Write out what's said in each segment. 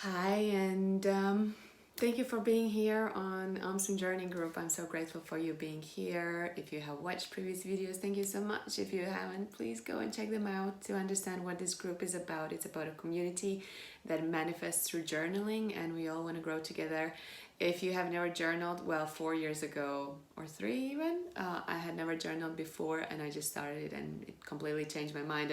Hi, and thank you for being here on ommmsome Journey Group. I'm so grateful for you being here. If you have watched previous videos, thank you so much. If you haven't, please go and check them out to understand what this group is about. It's about a community that manifests through journaling, and we all want to grow together. If you have never journaled, well, 4 years ago or 3 even, I had never journaled before, and I just started and it completely changed my mind.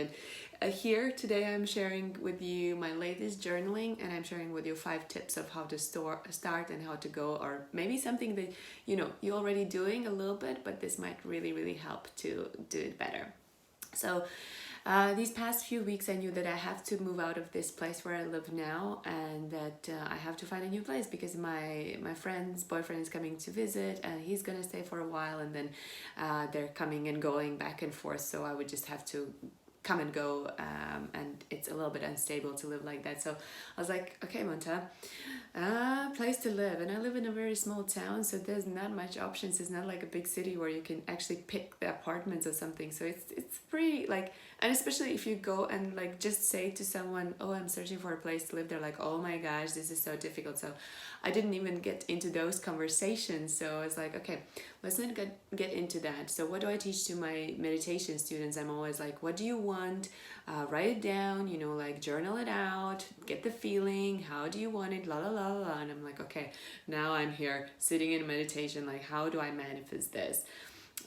And here today I'm sharing with you my latest journaling, and I'm sharing with you 5 tips of how to start and how to go, or maybe something that you're already doing a little bit, but this might really help to do it better. So these past few weeks, I knew that I have to move out of this place where I live now, and that I have to find a new place because my friend's boyfriend is coming to visit, and he's gonna stay for a while, and then they're coming and going back and forth. So I would just have to come and go, and it's a little bit unstable to live like that. So I was like, okay, Monta, place to live. And I live in a very small town, so there's not much options. It's not like a big city where you can actually pick the apartments or something. So it's pretty like, and especially if you go and like just say to someone, oh, I'm searching for a place to live, they're like, oh my gosh, this is so difficult. So I didn't even get into those conversations. So I was like, okay, let's not get into that. So what do I teach to my meditation students? I'm always like, what do you want? Write it down, like journal it out, get the feeling, how do you want it, la la la la. And I'm like, okay, now I'm here sitting in meditation, like how do I manifest this?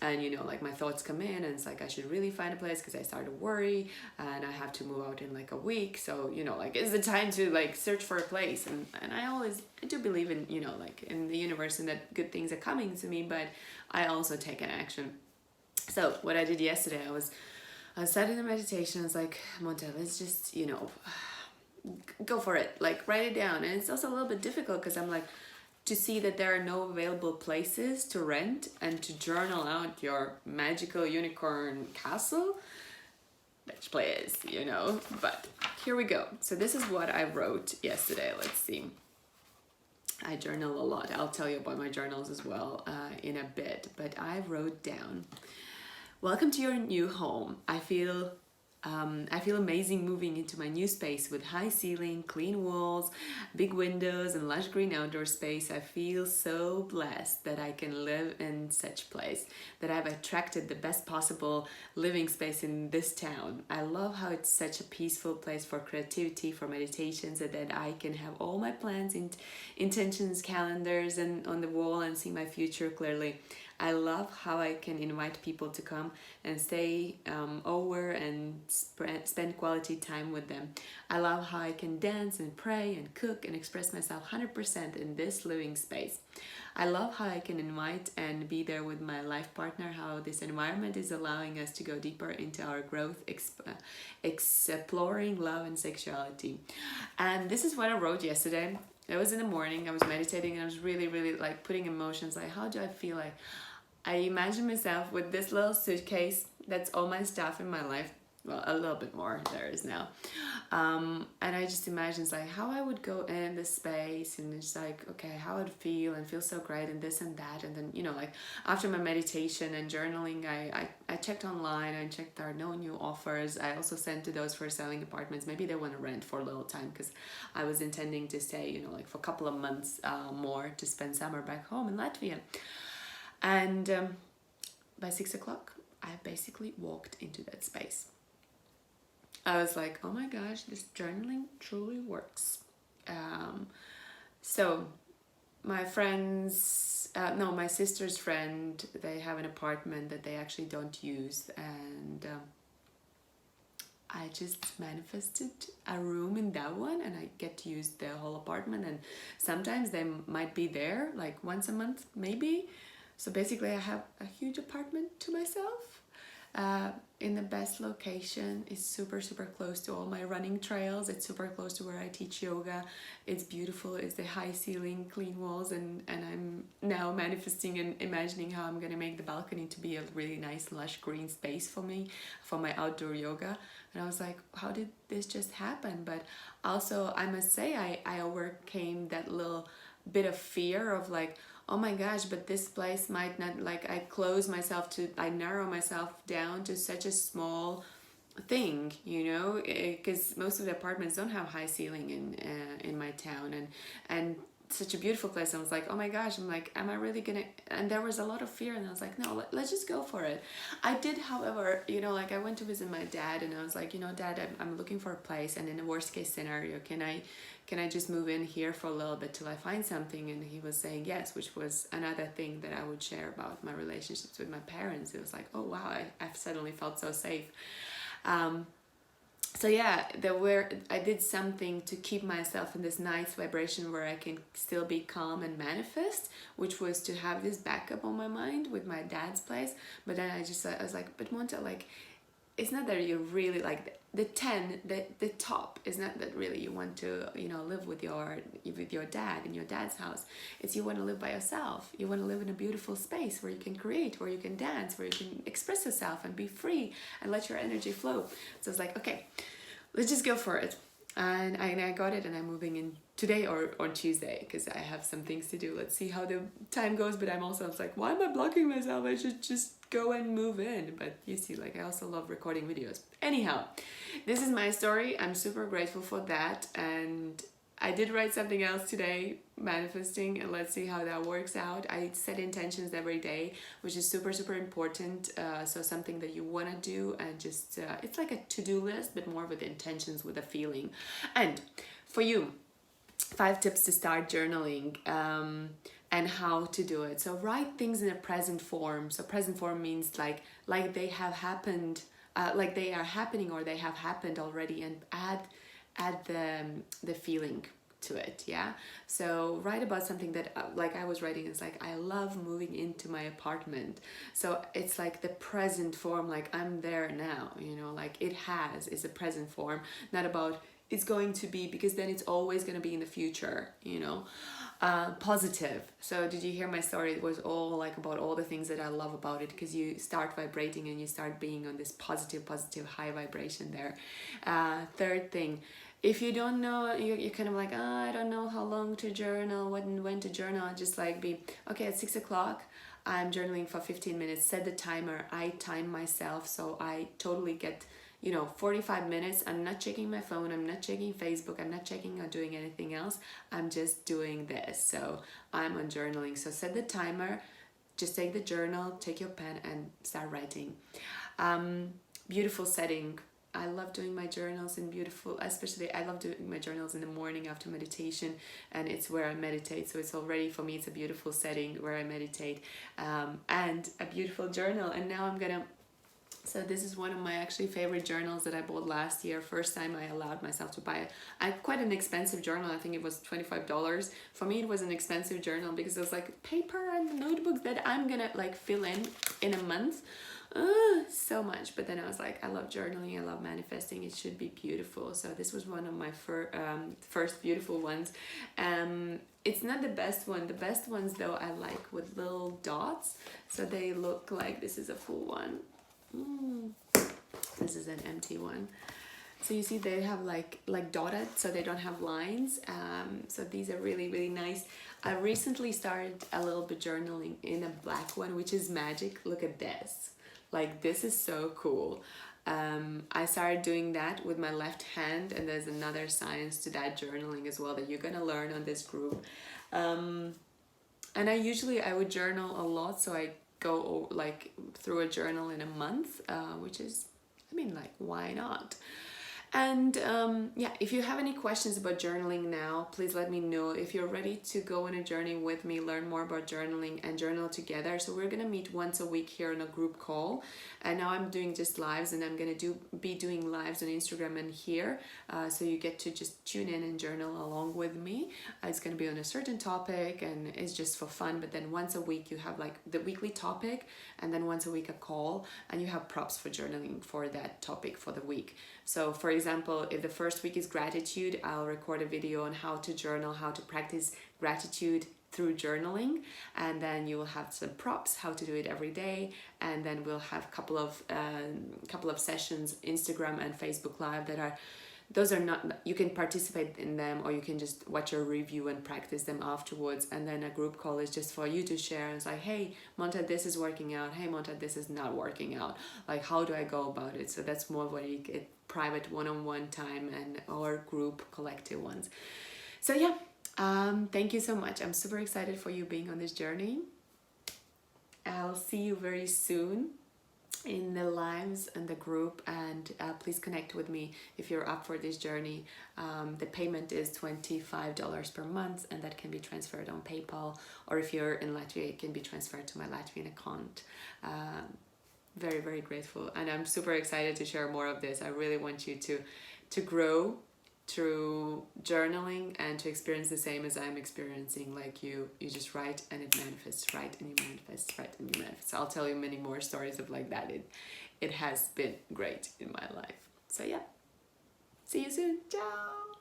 And like my thoughts come in, and it's like I should really find a place because I start to worry, and I have to move out in like a week. So like, it's the time to like search for a place. And I do believe in like in the universe and that good things are coming to me, but I also take an action. So what I did yesterday, I sat in a meditation. I was like, Monte, let's just go for it, like write it down. And it's also a little bit difficult because I'm like, to see that there are no available places to rent and to journal out your magical unicorn castle, let's play is, but here we go. So this is what I wrote yesterday. Let's see. I journal a lot. I'll tell you about my journals as well in a bit, but I wrote down, welcome to your new home. I feel amazing moving into my new space with high ceiling, clean walls, big windows, and lush green outdoor space. I feel so blessed that I can live in such place, that I've attracted the best possible living space in this town. I love how it's such a peaceful place for creativity, for meditations, and that I can have all my plans, intentions, calendars, and on the wall and see my future clearly. I love how I can invite people to come and stay over and spend quality time with them. I love how I can dance and pray and cook and express myself 100% in this living space. I love how I can invite and be there with my life partner, how this environment is allowing us to go deeper into our growth, exploring love and sexuality. And this is what I wrote yesterday. It was in the morning. I was meditating, and I was really like putting emotions, like how do I feel? Like I imagine myself with this little suitcase that's all my stuff in my life. Well, a little bit more there is now. And I just imagine it's like how I would go in this space, and it's like, okay, how I'd feel and feel so great and this and that. And then, like after my meditation and journaling, I checked online and checked there are no new offers. I also sent to those for selling apartments. Maybe they want to rent for a little time because I was intending to stay, like for a couple of months more to spend summer back home in Latvia. And by 6 o'clock, I basically walked into that space. I was like, oh my gosh, this journaling truly works. So my my sister's friend, they have an apartment that they actually don't use. And I just manifested a room in that one, and I get to use the whole apartment. And sometimes they might be there like once a month, maybe. So basically I have a huge apartment to myself in the best location. It's super close to all my running trails. It's super close to where I teach yoga. It's beautiful. It's the high ceiling, clean walls, and I'm now manifesting and imagining how I'm gonna make the balcony to be a really nice lush green space for me, for my outdoor yoga. And I was like, how did this just happen? But also I must say I overcame that little bit of fear of like, oh my gosh, but this place might not, like I narrow myself down to such a small thing, you know, because most of the apartments don't have high ceiling in my town, and such a beautiful place. I was like, oh my gosh, I'm like, am I really gonna? And there was a lot of fear, and I was like, no, let's just go for it. I did, however, you know, like I went to visit my dad, and I was like, you know, Dad, I'm looking for a place, and in a worst case scenario, can I just move in here for a little bit till I find something? And he was saying yes, which was another thing that I would share about my relationships with my parents. It was like, oh wow, I've suddenly felt so safe. Um, so yeah, I did something to keep myself in this nice vibration where I can still be calm and manifest, which was to have this backup on my mind with my dad's place. But then I was like, but Monta, like, it's not that you really like the top is not that really you want to, you know, live with your dad in your dad's house. It's you want to live by yourself. You want to live in a beautiful space where you can create, where you can dance, where you can express yourself and be free and let your energy flow. So it's like, okay, let's just go for it. And I got it, and I'm moving in today or on Tuesday because I have some things to do. Let's see how the time goes. But I was like, why am I blocking myself? I should just go and move in. But you see, like, I also love recording videos. Anyhow, this is my story. I'm super grateful for that. And I did write something else today, manifesting, and let's see how that works out. I set intentions every day, which is super, super important. So something that you want to do, and just, it's like a to-do list, but more with intentions, with a feeling. And for you, 5 tips to start journaling, and how to do it. So write things in a present form. So present form means like they have happened, like they are happening or they have happened already, and add the feeling to it. Yeah, so write about something that, like I was writing, it's like, I love moving into my apartment. So it's like the present form, like I'm there now, you know, like is a present form, not about it's going to be, because then it's always going to be in the future, you know. Positive. So did you hear my story? It was all like about all the things that I love about it, because you start vibrating and you start being on this positive high vibration there. Third thing, if you don't know, you're kind of like, oh, I don't know how long to journal, when to journal, just like be, okay, at 6 o'clock, I'm journaling for 15 minutes, set the timer, I time myself, so I totally get, you know, 45 minutes, I'm not checking my phone, I'm not checking Facebook, I'm not checking or doing anything else, I'm just doing this. So I'm on journaling. So set the timer, just take the journal, take your pen and start writing. Beautiful setting. I love doing my journals in beautiful, especially I love doing my journals in the morning after meditation, and it's where I meditate. So it's already, for me, it's a beautiful setting where I meditate, and a beautiful journal. And now I'm gonna, so this is one of my actually favorite journals that I bought last year. First time I allowed myself to buy quite an expensive journal. I think it was $25. For me, it was an expensive journal because it was like paper and notebooks that I'm gonna like fill in a month. So much. But then I was like, I love journaling, I love manifesting, it should be beautiful. So this was one of my first beautiful ones. It's not the best one. The best ones though I like with little dots, so they look like, this is a full one. This is an empty one. So you see they have like dotted, so they don't have lines. So these are really, really nice. I recently started a little bit journaling in a black one, which is magic. Look at this. Like, this is so cool. I started doing that with my left hand, and there's another science to that journaling as well that you're gonna learn on this group. And I would journal a lot, so I go like through a journal in a month, which is, I mean, like, why not? And yeah, if you have any questions about journaling now, please let me know. If you're ready to go on a journey with me, learn more about journaling and journal together. So we're gonna meet once a week here on a group call. And now I'm doing just lives, and I'm gonna be doing lives on Instagram and here. So you get to just tune in and journal along with me. It's gonna be on a certain topic, and it's just for fun. But then once a week you have like the weekly topic, and then once a week a call, and you have props for journaling for that topic for the week. So for example, if the first week is gratitude, I'll record a video on how to journal, how to practice gratitude through journaling, and then you will have some props, how to do it every day, and then we'll have a couple of sessions, Instagram and Facebook Live, that are those are not, you can participate in them, or you can just watch a review and practice them afterwards. And then a group call is just for you to share and say, hey Monta, this is working out, hey Monta, this is not working out, like how do I go about it? So that's more what you get, private one-on-one time, and or group collective ones. So yeah, thank you so much. I'm super excited for you being on this journey. I'll see you very soon in the lives and the group, and please connect with me if you're up for this journey. The payment is $25 per month, and that can be transferred on PayPal, or if you're in Latvia, it can be transferred to my Latvian account. Very, very grateful, and I'm super excited to share more of this. I really want you to grow through journaling and to experience the same as I'm experiencing. Like you just write and it manifests, write and you manifest, write and you manifest. I'll tell you many more stories of like that. It has been great in my life. So yeah, see you soon. Ciao.